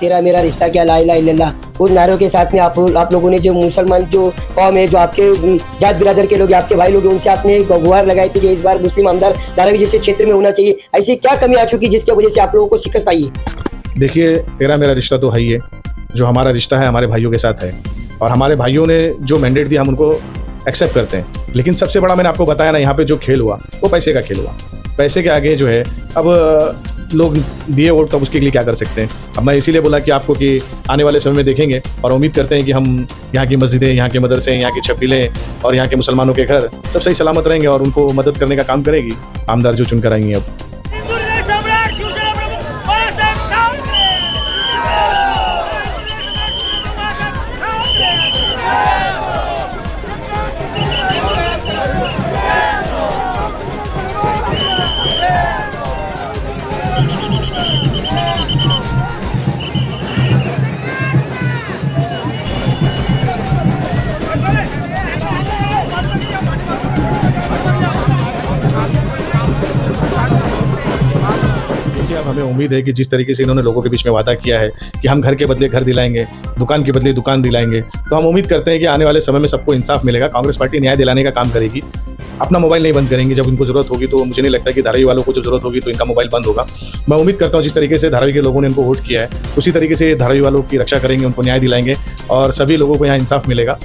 तेरा मेरा रिश्ता क्या ला इलाहा इल्लल्लाह उन नारों के साथ में आप लोगों ने जो मुसलमान जो कौम है जो आपके जात बिरादर के लोग आपके भाई लोग हैं उनसे आपने गुहार लगाई थी कि इस बार मुस्लिम आमदार धारावी जैसे क्षेत्र में होना चाहिए। ऐसी क्या कमी आ चुकी जिसकी वजह से आप लोगों को शिकस्त आई है? देखिए, तेरा मेरा रिश्ता तो है ही है, जो हमारा रिश्ता है हमारे भाइयों के साथ है और हमारे भाइयों ने जो मैंडेट दिया हम उनको एक्सेप्ट करते हैं। लेकिन सबसे बड़ा मैंने आपको बताया ना, यहाँ पे जो खेल हुआ वो पैसे का खेल हुआ। पैसे के आगे जो है अब लोग दिए वोट तब उसके लिए क्या कर सकते हैं। अब मैं इसीलिए बोला कि आपको कि आने वाले समय में देखेंगे और उम्मीद करते हैं कि हम यहाँ की मस्जिदें, यहाँ के मदरसे, यहाँ की छपीलें और यहाँ के मुसलमानों के घर सब सही सलामत रहेंगे और उनको मदद करने का काम करेगी आमदार जो चुनकर आएंगे। अब अब हमें उम्मीद है कि जिस तरीके से इन्होंने लोगों के बीच में वादा किया है कि हम घर के बदले घर दिलाएंगे, दुकान के बदले दुकान दिलाएंगे, तो हम उम्मीद करते हैं कि आने वाले समय में सबको इंसाफ मिलेगा। कांग्रेस पार्टी न्याय दिलाने का काम करेगी, अपना मोबाइल नहीं बंद करेंगे। जब इनको जरूरत होगी तो मुझे नहीं लगता कि धारावी वालों को जब जरूरत होगी तो इनका मोबाइल बंद होगा। मैं उम्मीद करता हूँ जिस तरीके से धारावी के लोगों ने इनको वोट किया है उसी तरीके से धारावी वालों की रक्षा करेंगे, उनको न्याय दिलाएंगे और सभी लोगों को यहाँ इंसाफ मिलेगा।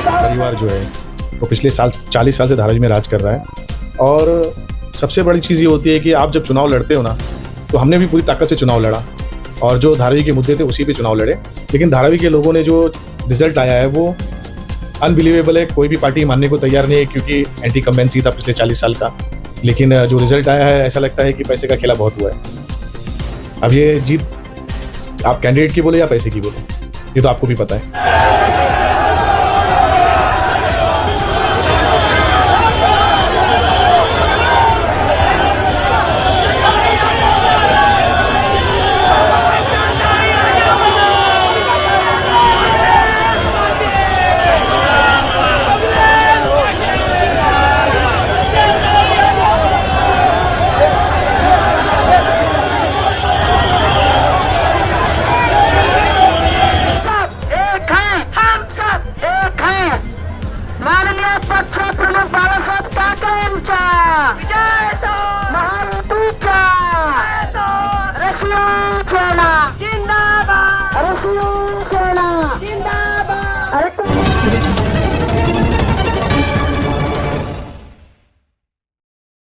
परिवार जो है वो पिछले 40 साल से धारावी में राज कर रहा है और सबसे बड़ी चीज़ ये होती है कि आप जब चुनाव लड़ते हो ना, तो हमने भी पूरी ताकत से चुनाव लड़ा और जो धारावी के मुद्दे थे उसी पे चुनाव लड़े। लेकिन धारावी के लोगों ने जो रिजल्ट आया है वो अनबिलीवेबल है, कोई भी पार्टी मानने को तैयार नहीं है क्योंकि एंटी कम्बेंसी था पिछले 40 साल का। लेकिन जो रिजल्ट आया है ऐसा लगता है कि पैसे का खेला बहुत हुआ है। अब ये जीत आप कैंडिडेट की बोले या पैसे की बोले, ये तो आपको भी पता है।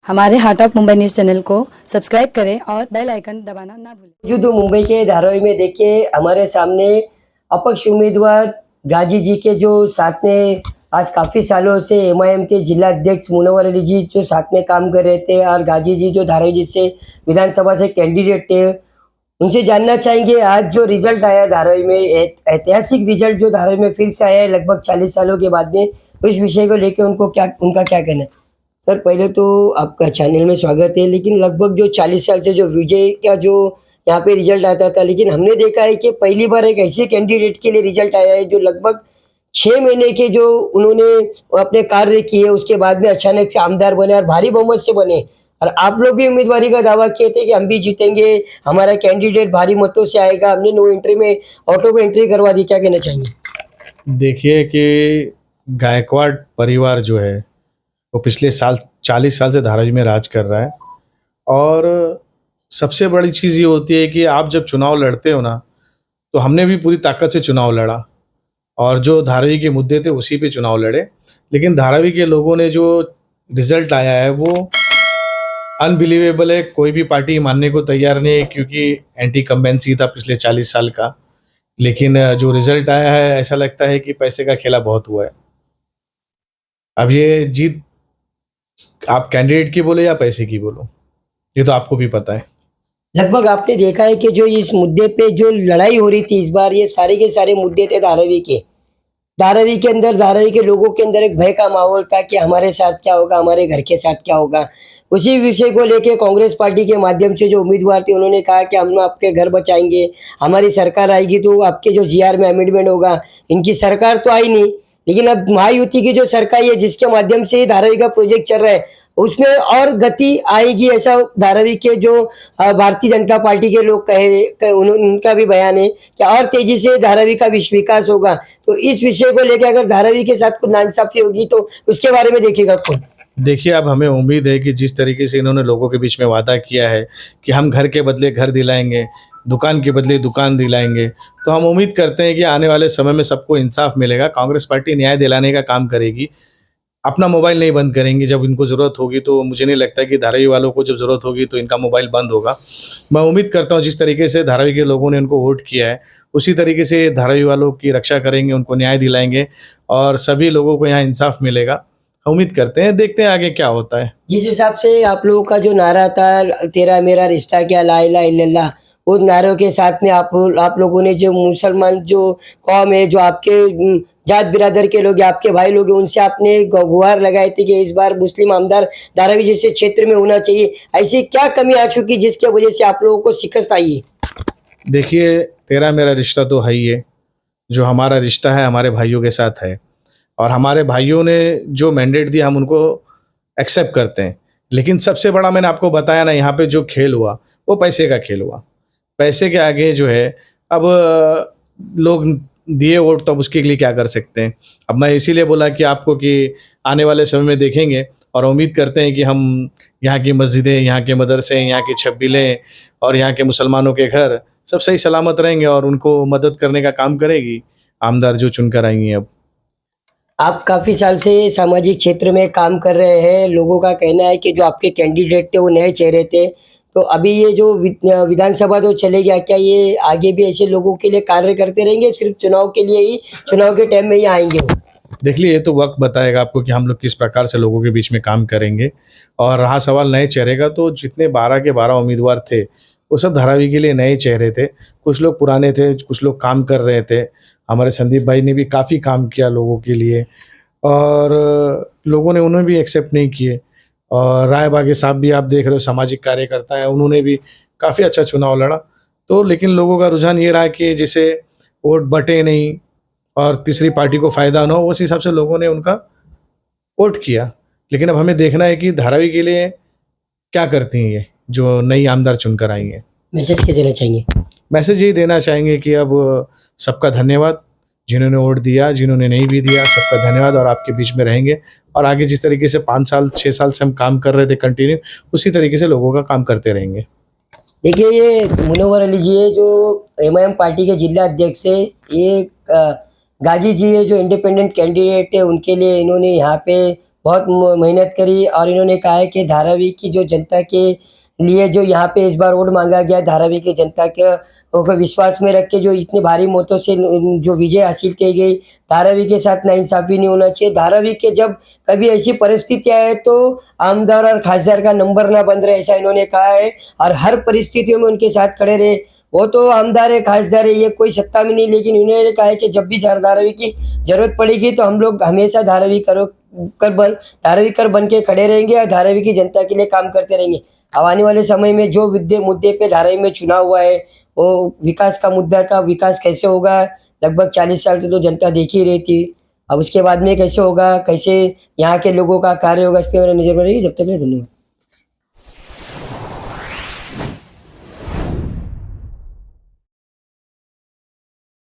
हमारे heart of Mumbai news channel को सब्सक्राइब करें और बेल आइकन दबाना ना भूलें। जो मुंबई के धारावी में देखिए हमारे सामने अपक्ष उम्मीदवार गाजी जी के जो साथ में आज काफ़ी सालों से एमआईएम के जिला अध्यक्ष मुनव्वर अली जी जो साथ में काम कर रहे थे और गाजी जी जो धारावी जी से विधानसभा से कैंडिडेट थे, उनसे जानना चाहेंगे आज जो रिजल्ट आया धारावी में, ऐतिहासिक रिजल्ट जो धारावी में फिर से आया है लगभग 40 सालों के बाद में, उस विषय को लेकर उनका क्या कहना है? सर पहले तो आपका चैनल में स्वागत है। लेकिन लगभग जो 40 साल से जो विजय का जो यहाँ पे रिजल्ट आता था, लेकिन हमने देखा है कि पहली बार एक ऐसे कैंडिडेट के लिए रिजल्ट आया है जो लगभग 6 महीने के जो उन्होंने अपने कार्य किए उसके बाद में अचानक से आमदार बने और भारी बहुमत से बने। और आप लोग भी उम्मीदवारी का दावा किए थे कि हम भी जीतेंगे, हमारा कैंडिडेट भारी मतों से आएगा, हमने नो एंट्री में ऑटो को एंट्री करवा दी। क्या कहना चाहेंगे? देखिए कि गायकवाड़ परिवार जो है वो पिछले 40 साल से धारावी में राज कर रहा है और सबसे बड़ी चीज़ ये होती है कि आप जब चुनाव लड़ते हो ना, तो हमने भी पूरी ताकत से चुनाव लड़ा और जो धारावी के मुद्दे थे उसी पे चुनाव लड़े। लेकिन धारावी के लोगों ने जो रिजल्ट आया है वो अनबिलीवेबल है। कोई भी पार्टी मानने को तैयार नहीं है, क्योंकि एंटी कम्बेंसी था पिछले 40 साल का। लेकिन जो रिजल्ट आया है, ऐसा लगता है कि पैसे का खेला बहुत हुआ है। अब ये जीत आप कैंडिडेट की बोले या पैसे की बोलो, ये तो आपको भी पता है। लगभग आपने देखा है कि जो इस मुद्दे पे जो लड़ाई हो रही थी इस बार, ये सारे के सारे मुद्दे थे धारावी के। धारावी के अंदर, धारावी के लोगों के अंदर एक भय का माहौल था कि हमारे साथ क्या होगा, हमारे घर के साथ क्या होगा। उसी विषय को लेके कांग्रेस पार्टी के माध्यम से जो उम्मीदवार थे उन्होंने कहा कि हम आपके घर बचाएंगे, हमारी सरकार आएगी तो आपके जो जीआर में अमेंडमेंट होगा। इनकी सरकार तो आई नहीं, लेकिन अब महायुति की जो सरकार है जिसके माध्यम से धारावी का प्रोजेक्ट चल रहा है उसमें और गति आएगी, ऐसा धारावी के जो भारतीय जनता पार्टी के लोग उनका भी बयान है कि और तेजी से धारावी का विकास होगा। तो इस विषय को लेकर अगर धारावी के साथ कुछ नाइंसाफी होगी तो उसके बारे में देखिएगा कौन। देखिए, अब हमें उम्मीद है कि जिस तरीके से इन्होंने लोगों के बीच में वादा किया है कि हम घर के बदले घर दिलाएंगे, दुकान के बदले दुकान दिलाएंगे, तो हम उम्मीद करते हैं कि आने वाले समय में सबको इंसाफ मिलेगा। कांग्रेस पार्टी न्याय दिलाने का काम करेगी, अपना मोबाइल नहीं बंद करेंगे। जब इनको ज़रूरत होगी तो मुझे नहीं लगता कि धारावी वालों को जब ज़रूरत होगी तो इनका मोबाइल बंद होगा। मैं उम्मीद करता हूँ जिस तरीके से धारावी के लोगों ने उनको वोट किया है उसी तरीके से धारावी वालों की रक्षा करेंगे, उनको न्याय दिलाएंगे और सभी लोगों को यहाँ इंसाफ मिलेगा। उम्मीद करते हैं, देखते हैं आगे क्या होता है। जिस हिसाब से आप लोगों का जो नारा था, तेरा मेरा रिश्ता क्या ला इलाहा इल्लल्लाह, उस नारों के साथ में आप लोगों ने जो मुसलमान जो कौम है, जो आपके जात बिरादर के लोग, आपके भाई लोग हैं, उनसे आपने गुहार लगाई थी कि इस बार मुस्लिम आमदार धारावी जैसे क्षेत्र में होना चाहिए। ऐसी क्या कमी आ चुकी जिसकी वजह से आप लोगों को शिकस्त आई है? देखिए, तेरा मेरा रिश्ता तो है ही है। जो हमारा रिश्ता है हमारे भाइयों के साथ है और हमारे भाइयों ने जो मैंडेट दिया हम उनको एक्सेप्ट करते हैं। लेकिन सबसे बड़ा मैंने आपको बताया ना, यहाँ पे जो खेल हुआ वो पैसे का खेल हुआ। पैसे के आगे जो है, अब लोग दिए वोट तो अब उसके लिए क्या कर सकते हैं। अब मैं इसीलिए बोला कि आपको कि आने वाले समय में देखेंगे और उम्मीद करते हैं कि हम यहाँ की मस्जिदें, यहाँ के मदरसे, यहाँ की छब्बीलें और यहाँ के मुसलमानों के घर सब सही सलामत रहेंगे और उनको मदद करने का काम करेगी आमदार जो चुनकर आई हैं। अब आप काफ़ी साल से सामाजिक क्षेत्र में काम कर रहे हैं। लोगों का कहना है कि जो आपके कैंडिडेट थे वो नए चेहरे थे, तो अभी ये जो विधानसभा तो चले गया, क्या ये आगे भी ऐसे लोगों के लिए कार्य करते रहेंगे, सिर्फ चुनाव के लिए ही, चुनाव के टाइम में ही आएंगे वो? देख लिए, ये तो वक्त बताएगा आपको कि हम लोग किस प्रकार से लोगों के बीच में काम करेंगे। और रहा सवाल नए चेहरे का, तो जितने 12 के 12 उम्मीदवार थे वो सब धारावी के लिए नए चेहरे थे। कुछ लोग पुराने थे, कुछ लोग काम कर रहे थे। हमारे संदीप भाई ने भी काफ़ी काम किया लोगों के लिए और लोगों ने उन्हें भी एक्सेप्ट नहीं किए। और राय बागे साहब भी आप देख रहे हो, सामाजिक कार्यकर्ता है, उन्होंने भी काफ़ी अच्छा चुनाव लड़ा। तो लेकिन लोगों का रुझान ये रहा कि जिसे वोट बटे नहीं और तीसरी पार्टी को फ़ायदा ना हो, उस हिसाब से लोगों ने उनका वोट किया। लेकिन अब हमें देखना है कि धारावी के लिए क्या करती हैं ये जो नई आमदार चुनकर आई हैं। मैसेज क्या देना चाहेंगे? मैसेज यही देना चाहेंगे कि अब सबका धन्यवाद, जिन्होंने वोट दिया, जिन्होंने नहीं भी दिया, सबका धन्यवाद और आपके बीच में रहेंगे। और आगे जिस तरीके से 5 साल 6 साल से हम काम कर रहे थे कंटिन्यू, उसी तरीके से लोगों का काम करते रहेंगे। देखिए, ये मुनव्वर अली जी है जो एमआईएम पार्टी के जिला अध्यक्ष है। ये गाजी जी है जो इंडिपेंडेंट कैंडिडेट है, उनके लिए इन्होंने यहाँ पे बहुत मेहनत करी और इन्होंने कहा है कि धारावी की जो जनता के लिए जो यहाँ पे इस बार वोट मांगा गया, धारावी की जनता को विश्वास में रख के जो इतनी भारी मतों से जो विजय हासिल की गई, धारावी के साथ नाइंसाफी नहीं होना चाहिए। धारावी के जब कभी ऐसी परिस्थितियाँ आए तो आमदार और खासदार का नंबर ना बंद रहे, ऐसा इन्होंने कहा है और हर परिस्थितियों में उनके साथ खड़े रहे। वो तो आमदार है, खासदार है, ये कोई सत्ता में नहीं, लेकिन इन्होंने कहा है कि जब भी धारावी की जरूरत पड़ेगी तो हम लोग हमेशा धारावी कर बन के खड़े रहेंगे और धारावी की जनता के लिए काम करते रहेंगे। अब आने वाले समय में जो मुद्दे पे धारावी में चुनाव हुआ है वो विकास का मुद्दा था। विकास कैसे होगा, लगभग 40 साल से तो जनता देख ही रही थी। अब उसके बाद में कैसे होगा, कैसे यहाँ के लोगों का कार्य होगा, इस पर नजर रहेगी। जब तक के लिए धन्यवाद।